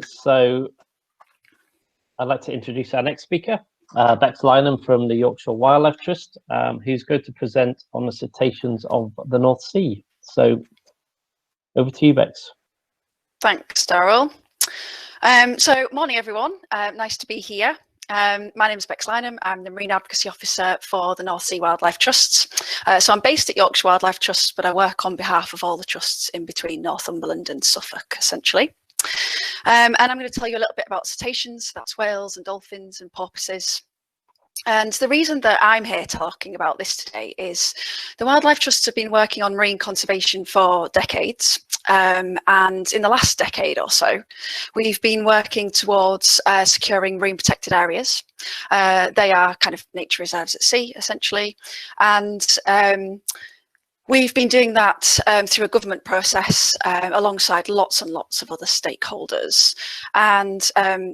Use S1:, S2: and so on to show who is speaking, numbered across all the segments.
S1: So I'd like to introduce our next speaker, Bex Lynam from the Yorkshire Wildlife Trust, who's going to present on the cetaceans of the North Sea. So over to you, Bex.
S2: Thanks, Daryl. So morning, everyone. Nice to be here. My name is Bex Lynam. I'm the Marine Advocacy Officer for the North Sea Wildlife Trusts. So I'm based at Yorkshire Wildlife Trust, but I work on behalf of all the trusts in between Northumberland and Suffolk, essentially. And I'm going to tell you a little bit about cetaceans, that's whales and dolphins and porpoises. And the reason that I'm here talking about this today is the Wildlife Trusts have been working on marine conservation for decades. And in the last decade or so, we've been working towards securing marine protected areas. They are kind of nature reserves at sea, essentially. And we've been doing that through a government process alongside lots and lots of other stakeholders. And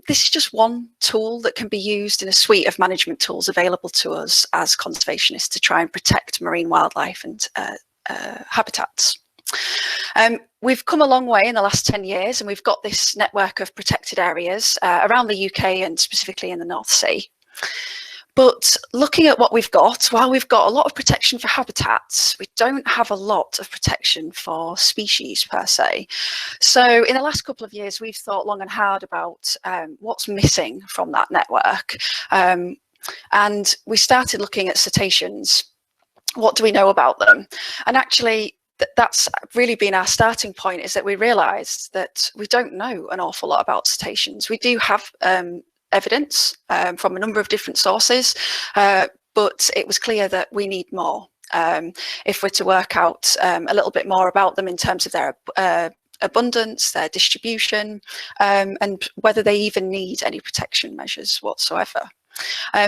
S2: this is just one tool that can be used in a suite of management tools available to us as conservationists to try and protect marine wildlife and habitats. We've come a long way in the last 10 years, and we've got this network of protected areas around the UK and specifically in the North Sea. But looking at what we've got, while we've got a lot of protection for habitats, we don't have a lot of protection for species per se. So in the last couple of years, we've thought long and hard about what's missing from that network. And we started looking at cetaceans. What do we know about them? And actually, that's really been our starting point, is that we realised that we don't know an awful lot about cetaceans. We do have evidence from a number of different sources, but it was clear that we need more if we're to work out a little bit more about them in terms of their abundance, their distribution, and whether they even need any protection measures whatsoever.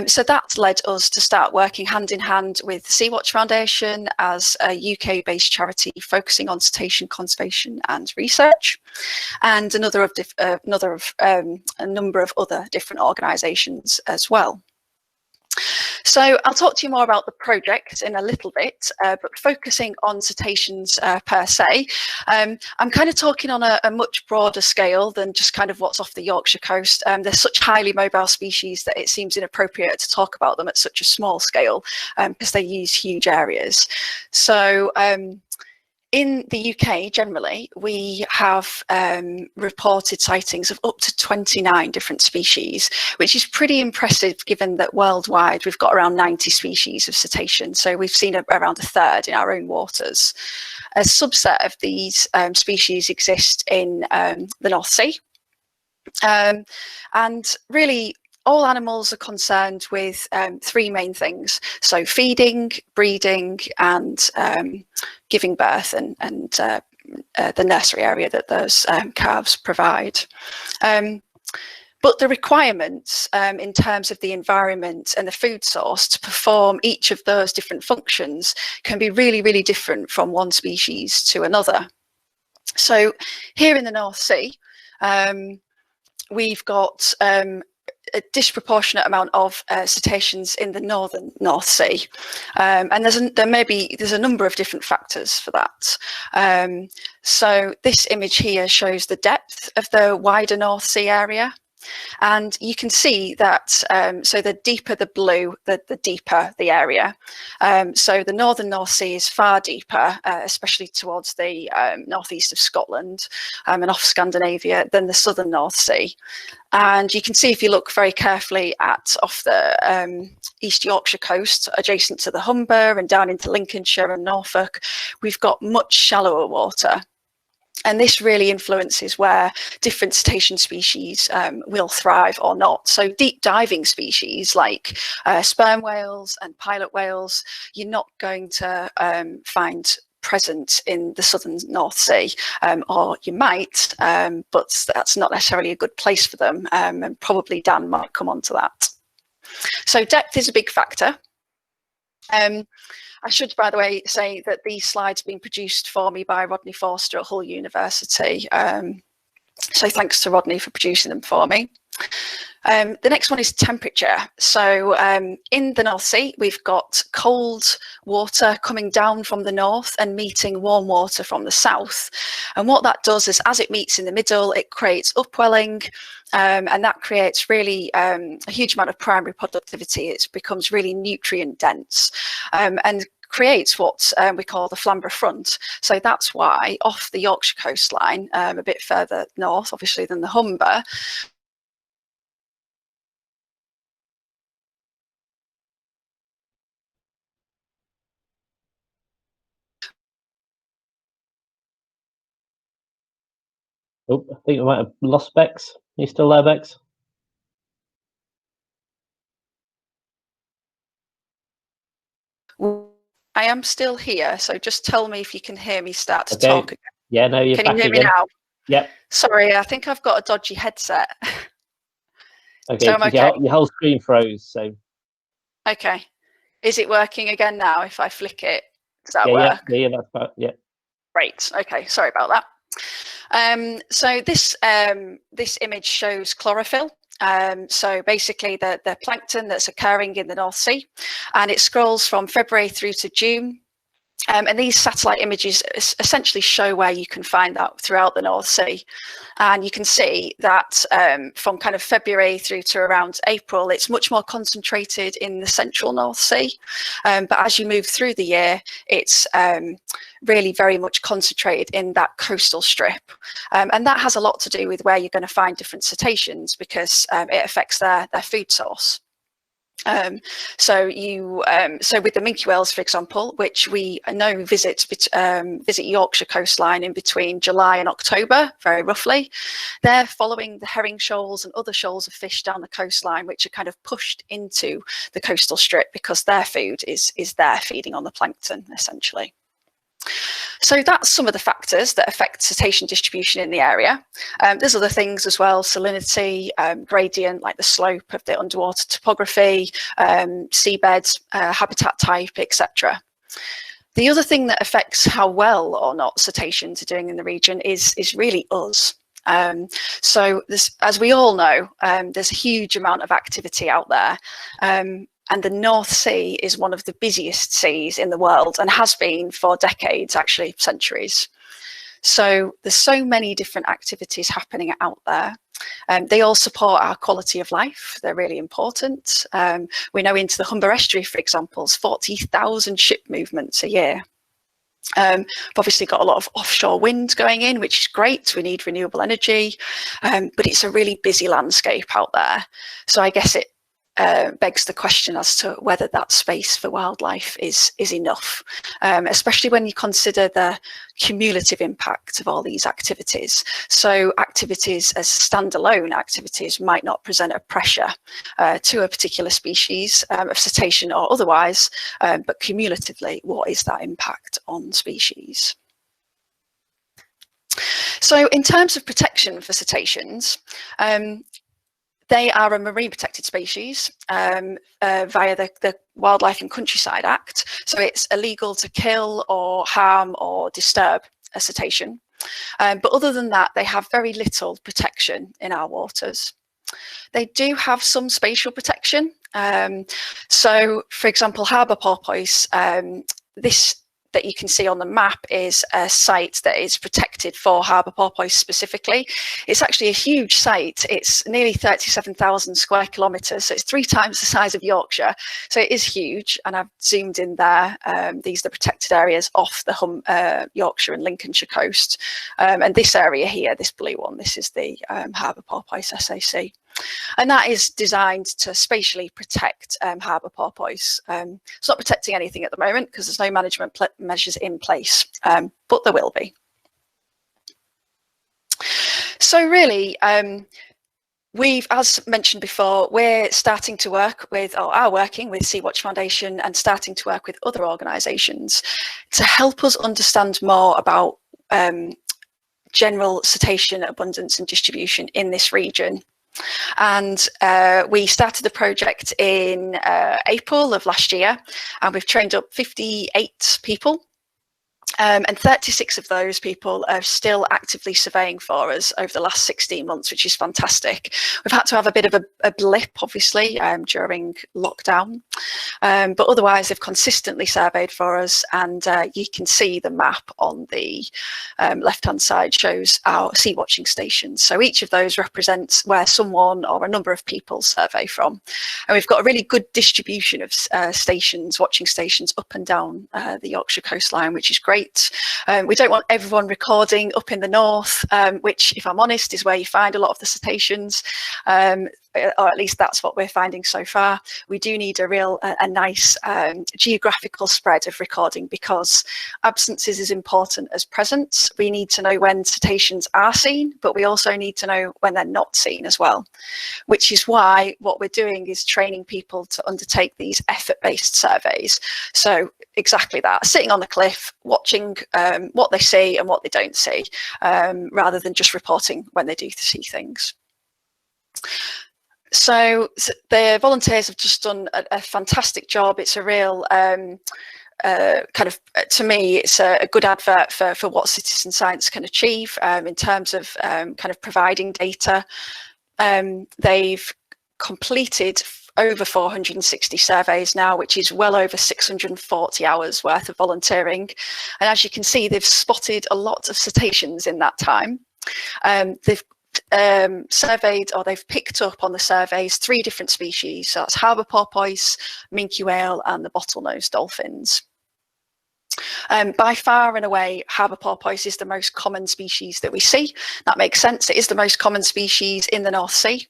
S2: So that led us to start working hand in hand with the Sea-Watch Foundation as a UK-based charity focusing on cetacean conservation and research, and a number of other different organisations as well. So I'll talk to you more about the project in a little bit, but focusing on cetaceans per se, I'm kind of talking on a much broader scale than just kind of what's off the Yorkshire coast. They're such highly mobile species that it seems inappropriate to talk about them at such a small scale because they use huge areas. So in the UK, generally, we have reported sightings of up to 29 different species, which is pretty impressive given that worldwide we've got around 90 species of cetacean. So we've seen around a third in our own waters. A subset of these species exist in the North Sea. And really, all animals are concerned with three main things. So feeding, breeding, and giving birth, and the nursery area that those calves provide. But the requirements in terms of the environment and the food source to perform each of those different functions can be really, really different from one species to another. So here in the North Sea, we've got a disproportionate amount of cetaceans in the northern North Sea, and there's a number of different factors for that. So this image here shows the depth of the wider North Sea area. And you can see that, so the deeper the blue, the deeper the area. So the northern North Sea is far deeper, especially towards the northeast of Scotland and off Scandinavia, than the southern North Sea. And you can see, if you look very carefully off the East Yorkshire coast, adjacent to the Humber and down into Lincolnshire and Norfolk, we've got much shallower water. And this really influences where different cetacean species will thrive or not. So deep diving species like sperm whales and pilot whales, you're not going to find present in the southern North Sea, or you might, but that's not necessarily a good place for them. And probably Dan might come on to that. So depth is a big factor. I should, by the way, say that these slides have been produced for me by Rodney Forster at Hull University. So thanks to Rodney for producing them for me. The next one is temperature. So in the North Sea, we've got cold water coming down from the north and meeting warm water from the south. And what that does is, as it meets in the middle, it creates upwelling, and that creates really a huge amount of primary productivity. It becomes really nutrient dense, and creates what we call the Flamber front. So that's why off the Yorkshire coastline, a bit further north, obviously, than the Humber,
S1: Oh, I think we might have lost Bex. Are you still there, Bex?
S2: I am still here, so just tell me if you can hear me start to
S1: Okay.
S2: talk again.
S1: Yeah, no, you're
S2: Can
S1: back
S2: you hear
S1: again.
S2: me now?
S1: Yep.
S2: Sorry, I think I've got a dodgy headset.
S1: Okay,
S2: So I'm okay.
S1: your whole screen froze, so.
S2: Okay. Is it working again now if I flick it? Does that
S1: Yeah,
S2: work?
S1: yeah, that's about, yeah.
S2: Great. Okay, sorry about that. So this image shows chlorophyll. So basically the plankton that's occurring in the North Sea, and it scrolls from February through to June. And these satellite images essentially show where you can find that throughout the North Sea. And you can see that from kind of February through to around April, it's much more concentrated in the central North Sea. But as you move through the year, it's really very much concentrated in that coastal strip. And that has a lot to do with where you're going to find different cetaceans, because it affects their food source. So with the minke whales, for example, which we know visit Yorkshire coastline in between July and October, very roughly, they're following the herring shoals and other shoals of fish down the coastline, which are kind of pushed into the coastal strip because their food is there feeding on the plankton, essentially. So that's some of the factors that affect cetacean distribution in the area. There's other things as well: salinity, gradient, like the slope of the underwater topography, seabed, habitat type, etc. The other thing that affects how well or not cetaceans are doing in the region is really us. So as we all know, there's a huge amount of activity out there. And the North Sea is one of the busiest seas in the world, and has been for decades, actually centuries. So there's so many different activities happening out there. They all support our quality of life. They're really important. We know into the Humber estuary, for example, is 40,000 ship movements a year. We've obviously got a lot of offshore wind going in, which is great. We need renewable energy, but it's a really busy landscape out there. So I guess it begs the question as to whether that space for wildlife is enough, especially when you consider the cumulative impact of all these activities. So activities as standalone activities might not present a pressure to a particular species of cetacean or otherwise, but cumulatively, what is that impact on species? So in terms of protection for cetaceans, they are a marine protected species via the Wildlife and Countryside Act. So it's illegal to kill or harm or disturb a cetacean. But other than that, they have very little protection in our waters. They do have some spatial protection. So, for example, harbour porpoise, this that you can see on the map is a site that is protected for harbour porpoise specifically. It's actually a huge site. It's nearly 37,000 square kilometres, so it's 3 times the size of Yorkshire. So it is huge, and I've zoomed in there. These are the protected areas off the Yorkshire and Lincolnshire coast. And this area here, this blue one, this is the harbour porpoise SAC. And that is designed to spatially protect harbour porpoise. It's not protecting anything at the moment because there's no management measures in place, but there will be. So really, as mentioned before, we're starting to work with, or are working with Sea-Watch Foundation and starting to work with other organisations to help us understand more about general cetacean abundance and distribution in this region. And we started the project in April of last year, and we've trained up 58 people. And 36 of those people are still actively surveying for us over the last 16 months, which is fantastic. We've had to have a bit of a blip, obviously, during lockdown, but otherwise they've consistently surveyed for us, and you can see the map on the left-hand side shows our sea watching stations. So each of those represents where someone or a number of people survey from. And we've got a really good distribution of stations, watching stations up and down the Yorkshire coastline, which is great. We don't want everyone recording up in the north, which, if I'm honest, is where you find a lot of the cetaceans, or at least that's what we're finding so far. We do need a nice geographical spread of recording, because absences is important as presence. We need to know when cetaceans are seen, but we also need to know when they're not seen as well, which is why what we're doing is training people to undertake these effort-based surveys. So exactly that, sitting on the cliff, watching what they see and what they don't see, rather than just reporting when they do see things. So the volunteers have just done a fantastic job. It's a real kind of, to me, it's a good advert for what citizen science can achieve in terms of kind of providing data. They've completed over 460 surveys now, which is well over 640 hours worth of volunteering. And as you can see, they've spotted a lot of cetaceans in that time. They've surveyed, or they've picked up on the surveys, 3 different species. So that's harbour porpoise, minke whale, and the bottlenose dolphins. By far and away, harbour porpoise is the most common species that we see. That makes sense. It is the most common species in the North Sea,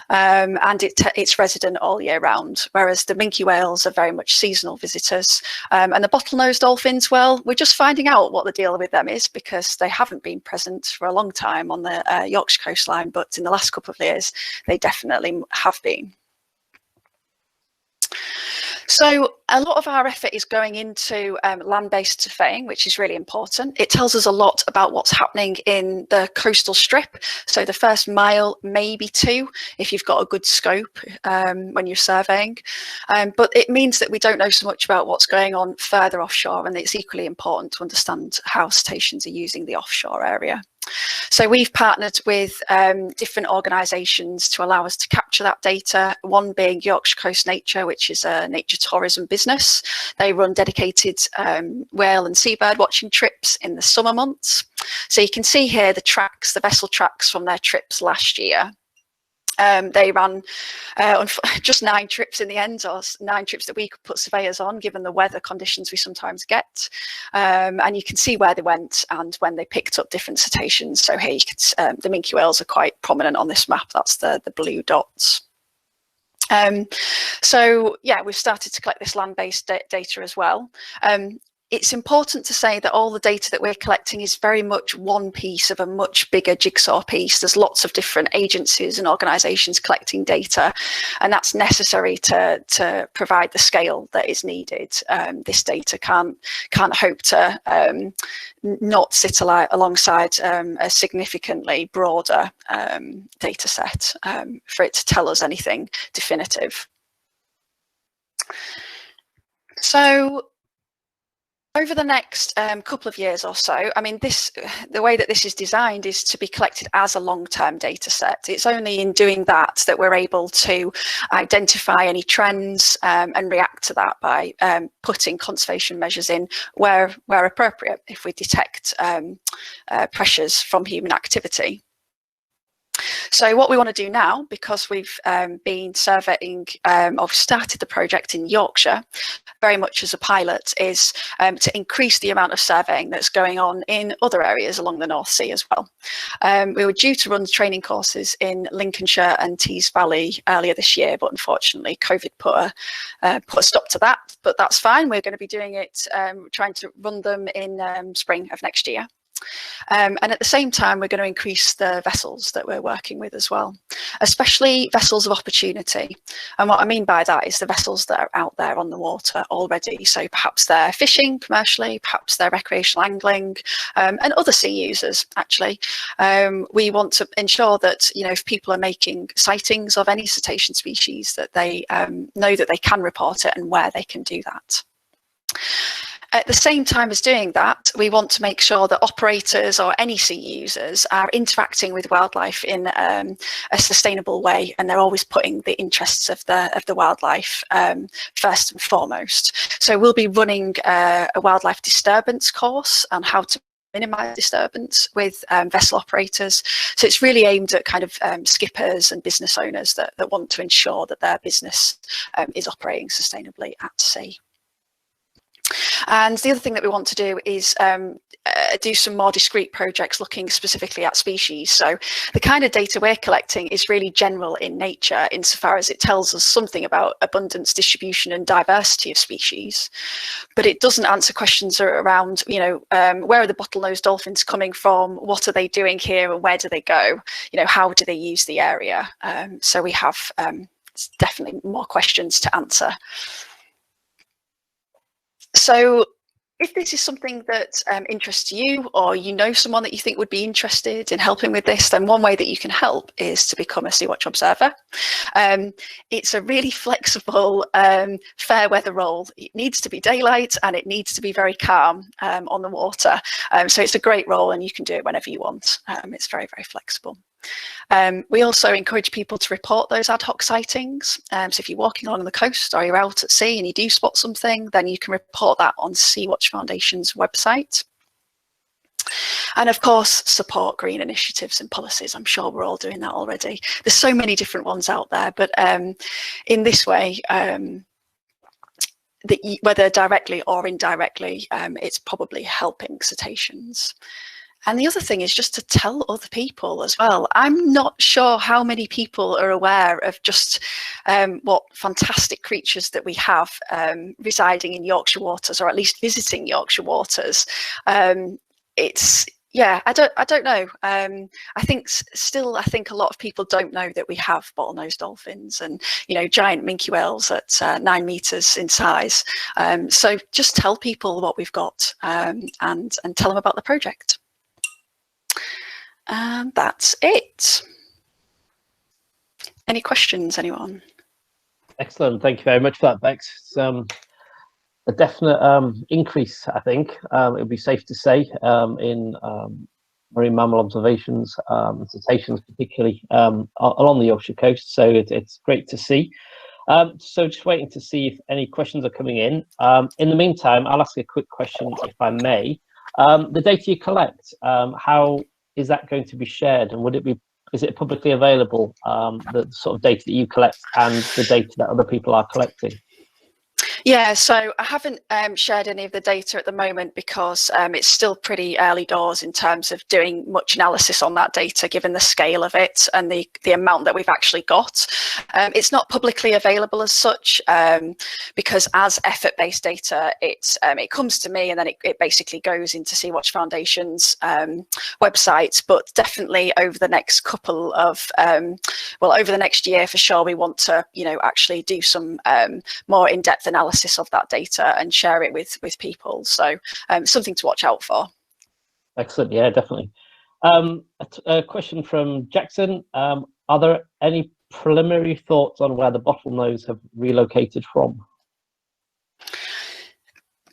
S2: and it's resident all year round, whereas the minke whales are very much seasonal visitors. And the bottlenose dolphins, well, we're just finding out what the deal with them is, because they haven't been present for a long time on the Yorkshire coastline, but in the last couple of years, they definitely have been. So a lot of our effort is going into land-based surveying, which is really important. It tells us a lot about what's happening in the coastal strip. So the first mile, maybe 2, if you've got a good scope when you're surveying. But it means that we don't know so much about what's going on further offshore, and it's equally important to understand how cetaceans are using the offshore area. So we've partnered with different organisations to allow us to capture that data, one being Yorkshire Coast Nature, which is a nature tourism business. They run dedicated whale and seabird watching trips in the summer months. So you can see here the tracks, the vessel tracks from their trips last year. They ran just 9 trips in the end, or 9 trips that we could put surveyors on, given the weather conditions we sometimes get. And you can see where they went and when they picked up different cetaceans. So here you can, the minke whales are quite prominent on this map. That's the blue dots. So yeah, we've started to collect this land-based data as well. It's important to say that all the data that we're collecting is very much one piece of a much bigger jigsaw piece. There's lots of different agencies and organisations collecting data, and that's necessary to provide the scale that is needed. This data can't hope to not sit alongside a significantly broader data set for it to tell us anything definitive. So over the next couple of years or so, I mean, the way that this is designed is to be collected as a long-term data set. It's only in doing that that we're able to identify any trends and react to that by putting conservation measures in where appropriate, if we detect pressures from human activity. So what we want to do now, because we've been surveying, or started the project in Yorkshire, very much as a pilot, is to increase the amount of surveying that's going on in other areas along the North Sea as well. We were due to run training courses in Lincolnshire and Tees Valley earlier this year, but unfortunately COVID put a stop to that, but that's fine. We're going to be doing it, trying to run them in spring of next year. And at the same time, we're going to increase the vessels that we're working with as well, especially vessels of opportunity. And what I mean by that is the vessels that are out there on the water already. So perhaps they're fishing commercially, perhaps they're recreational angling, and other sea users, actually. We want to ensure that, you know, if people are making sightings of any cetacean species, that they know that they can report it and where they can do that. At the same time as doing that, we want to make sure that operators or any sea users are interacting with wildlife in a sustainable way, and they're always putting the interests of the wildlife first and foremost. So we'll be running a wildlife disturbance course on how to minimise disturbance with vessel operators. So it's really aimed at kind of skippers and business owners that want to ensure that their business is operating sustainably at sea. And the other thing that we want to do is do some more discrete projects looking specifically at species. So the kind of data we're collecting is really general in nature, insofar as it tells us something about abundance, distribution and diversity of species, but it doesn't answer questions around, you know, where are the bottlenose dolphins coming from, what are they doing here, and where do they go, you know, how do they use the area. So we have definitely more questions to answer. So if this is something that interests you, or you know someone that you think would be interested in helping with this, then one way that you can help is to become a Sea-Watch observer. It's a really flexible, fair weather role. It needs to be daylight and it needs to be very calm on the water. So it's a great role and you can do it whenever you want. It's very, very flexible. We also encourage people to report those ad hoc sightings. So if you're walking along the coast or you're out at sea and you do spot something, then you can report that on Sea-Watch Foundation's website. And of course, support green initiatives and policies. I'm sure we're all doing that already. There's so many different ones out there, but in this way, whether directly or indirectly, it's probably helping cetaceans. And the other thing is just to tell other people as well. I'm not sure how many people are aware of just what fantastic creatures that we have residing in Yorkshire waters, or at least visiting Yorkshire waters. Yeah, I don't know. I think I think a lot of people don't know that we have bottlenose dolphins and, you know, giant minke whales at 9 meters in size. So just tell people what we've got and tell them about the project. And that's it. Any questions, anyone?
S1: Excellent. Thank you very much for that, Bex. It's a definite increase, I think. It would be safe to say, in marine mammal observations, cetaceans particularly, along the Yorkshire coast. So it's great to see. So just waiting to see if any questions are coming in. In the meantime, I'll ask a quick question, if I may. The data you collect, how is that going to be shared, and is it publicly available, the sort of data that you collect and the data that other people are collecting?
S2: Yeah, so I haven't shared any of the data at the moment because it's still pretty early doors in terms of doing much analysis on that data, given the scale of it and the amount that we've actually got. It's not publicly available as such because as effort-based data, it comes to me and then it basically goes into Sea-Watch Foundation's website. But definitely over the next couple of, well, over the next year for sure, we want to, you know, actually do some more in-depth analysis of that data and share it with people. So something to watch out for.
S1: Excellent. Yeah, definitely. A question from Jackson. Are there any preliminary thoughts on where the bottlenose have relocated from?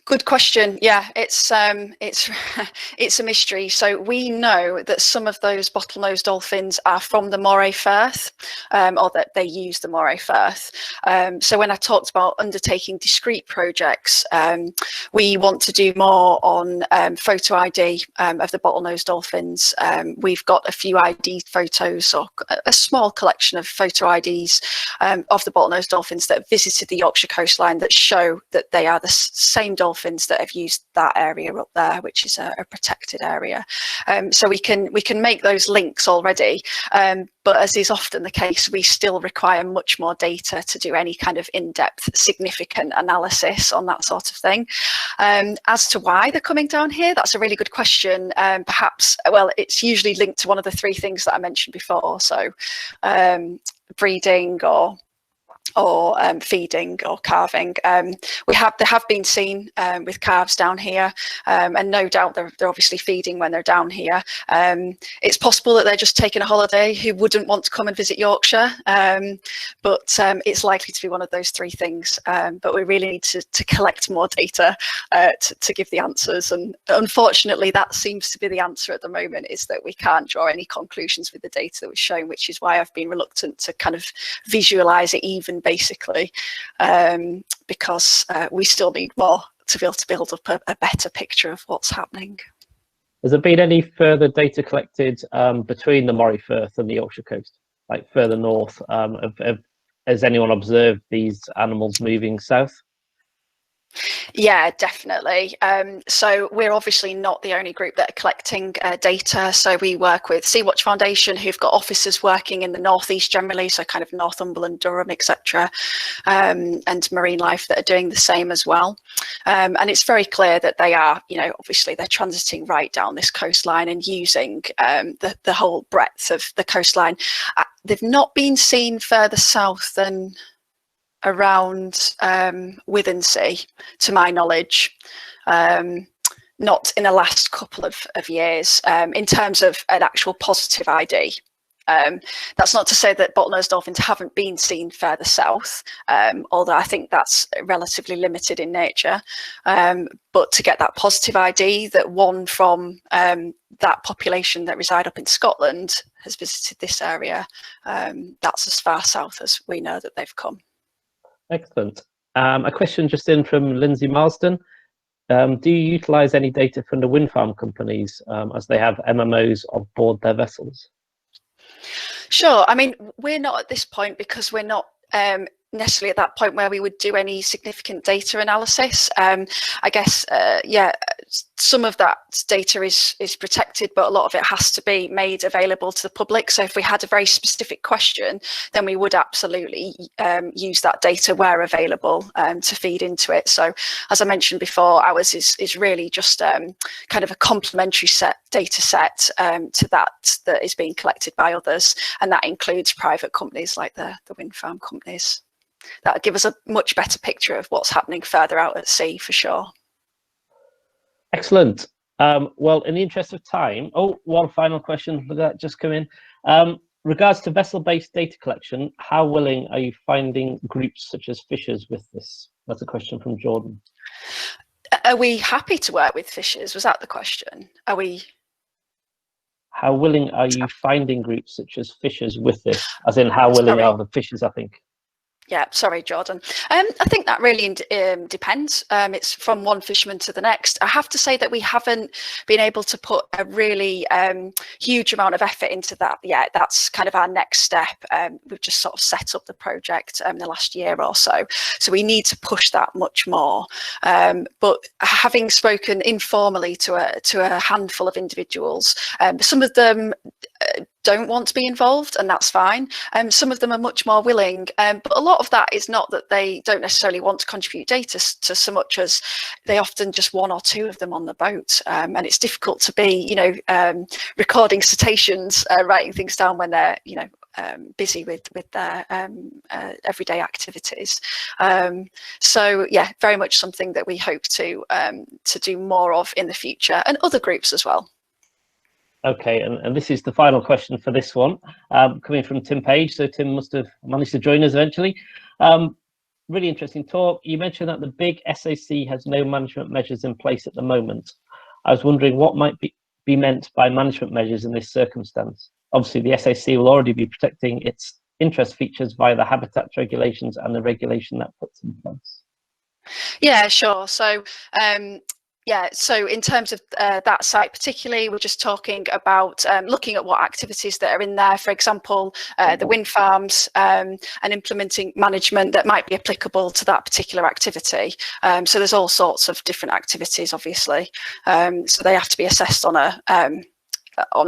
S2: Good question. Yeah, it's a mystery. So we know that some of those bottlenose dolphins are from the Moray Firth, or that they use the Moray Firth. So when I talked about undertaking discrete projects, we want to do more on photo ID of the bottlenose dolphins. We've got a few ID photos, or a small collection of photo IDs of the bottlenose dolphins that have visited the Yorkshire coastline that show that they are the same dolphins that have used that area up there, which is a protected area. So we can make those links already, but as is often the case, we still require much more data to do any kind of in-depth, significant analysis on that sort of thing. As to why they're coming down here, that's a really good question. Perhaps, well, it's usually linked to one of the three things that I mentioned before. So breeding or or feeding or calving. They have been seen with calves down here, and no doubt they're obviously feeding when they're down here. It's possible that they're just taking a holiday who wouldn't want to come and visit Yorkshire, but it's likely to be one of those three things. But we really need to collect more data to give the answers, and unfortunately that seems to be the answer at the moment, is that we can't draw any conclusions with the data that was shown, which is why I've been reluctant to kind of visualize it even, basically, because we still need more to be able to build up a better picture of what's happening.
S1: Has there been any further data collected between the Moray Firth and the Yorkshire coast, like further north? Has anyone observed these animals moving south?
S2: Yeah, definitely. So we're obviously not the only group that are collecting data. So we work with Sea-Watch Foundation, who've got officers working in the northeast generally, so kind of Northumberland, Durham, etc., and Marine Life that are doing the same as well. And it's very clear that they are, obviously they're transiting right down this coastline and using the whole breadth of the coastline. They've not been seen further south than around Withensea, to my knowledge, not in the last couple of years, in terms of an actual positive ID. That's not to say that bottlenose dolphins haven't been seen further south, although I think that's relatively limited in nature. But to get that positive ID that one from that population that reside up in Scotland has visited this area, that's as far south as we know that they've come.
S1: Excellent. A question just in from Lindsay Marsden. Do you utilise any data from the wind farm companies as they have MMOs on board their vessels?
S2: Sure. I mean, we're not at this point because we're not necessarily at that point where we would do any significant data analysis. I guess, yeah, some of that data is protected, but a lot of it has to be made available to the public. So if we had a very specific question, then we would absolutely use that data where available to feed into it. So as I mentioned before, ours is really just kind of a complementary data set to that is being collected by others, and that includes private companies like the wind farm companies. That'll give us a much better picture of what's happening further out at sea, for sure.
S1: Excellent. Well, in the interest of time, one final question that just come in. Regards to vessel-based data collection, how willing are you finding groups such as fishers with this? That's a question from Jordan.
S2: Are we happy to work with fishers? Was that the question? Are we?
S1: How willing are you finding groups such as fishers with this? As in, how willing are the fishers, I think?
S2: Yeah, sorry, Jordan. I think that really depends. It's from one fisherman to the next. I have to say that we haven't been able to put a really huge amount of effort into that yet. That's kind of our next step. We've just sort of set up the project in the last year or so. So we need to push that much more. But having spoken informally to a handful of individuals, some of them don't want to be involved, and that's fine. Some of them are much more willing, but a lot of that is not that they don't necessarily want to contribute data to so much as they often just one or two of them on the boat, and it's difficult to be, recording cetaceans, writing things down when they're, busy with their everyday activities. So yeah, very much something that we hope to do more of in the future, and other groups as well.
S1: Okay, and this is the final question for this one, coming from Tim Page. So Tim must have managed to join us eventually. Really interesting talk. You mentioned that the big SAC has no management measures in place at the moment. I was wondering what might be meant by management measures in this circumstance. Obviously, the SAC will already be protecting its interest features via the habitat regulations and the regulation that puts in place.
S2: Yeah, sure. So yeah, so in terms of that site particularly, we're just talking about looking at what activities that are in there, for example, the wind farms, and implementing management that might be applicable to that particular activity. So there's all sorts of different activities, obviously. So they have to be assessed on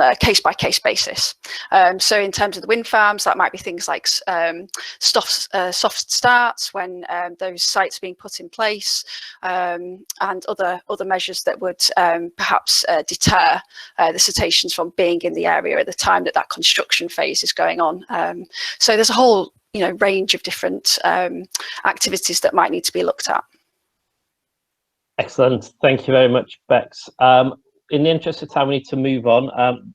S2: a case-by-case basis. So in terms of the wind farms, that might be things like soft starts when those sites are being put in place, and other measures that would perhaps deter the cetaceans from being in the area at the time that construction phase is going on. So there's a whole range of different activities that might need to be looked at.
S1: Excellent. Thank you very much, Bex. In the interest of time, we need to move on.